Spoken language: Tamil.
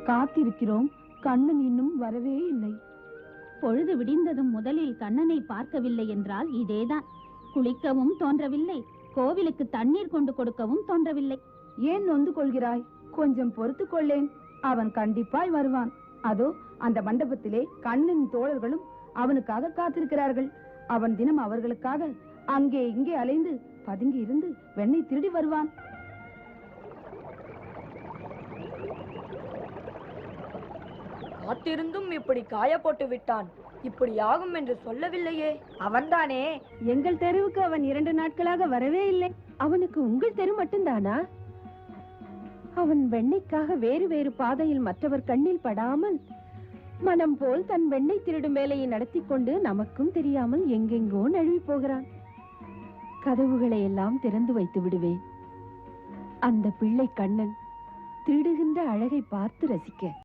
காத்திருக்கிறோம், கண்ணன் இன்னும் வரவே இல்லை. பொழுது விடிந்ததும் முதலில் கண்ணனை பார்க்கவில்லை என்றால் இதேதான். குளிக்கவும் தோன்றவில்லை, கோவிலுக்கு தண்ணீர் கொண்டு கொடுக்கவும் தோன்றவில்லை. ஏன் நொந்து கொள்கிறாய்? கொஞ்சம் பொறுத்து கொள்ளேன், அவன் கண்டிப்பாய் வருவான். அதோ அந்த மண்டபத்திலே கண்ணனின் தோழர்களும் அவனுக்காக காத்திருக்கிறார்கள். அவன் தினம் அவர்களுக்காக அங்கே இங்கே அலைந்து பதுங்கி இருந்து வெண்ணெய் திருடி வருவான். காத்திருந்தும் இப்படி காயப்போட்டு விட்டான். இப்படி ஆகும் என்று சொல்லவில்லையே. அவன்தானே? எங்கள் தெருவுக்கு அவன் 2 நாட்களாக வரவே இல்லை. அவனுக்கு உங்கள் தெரு மட்டும்தானா? அவன் வெண்ணெய்க்காக வேறு வேறு பாதையில் மற்றவர் கண்ணில் படாமல் மனம் போல் தன் வெண்ணெய் திருடும் வேலையை நடத்தி கொண்டு நமக்கும் தெரியாமல் எங்கெங்கோ நழுவி போகிறான். கதவுகளை எல்லாம் திறந்து வைத்து விடுவேன், அந்த பிள்ளை கண்ணன் திருடுகின்ற அழகை பார்த்து ரசிக்க.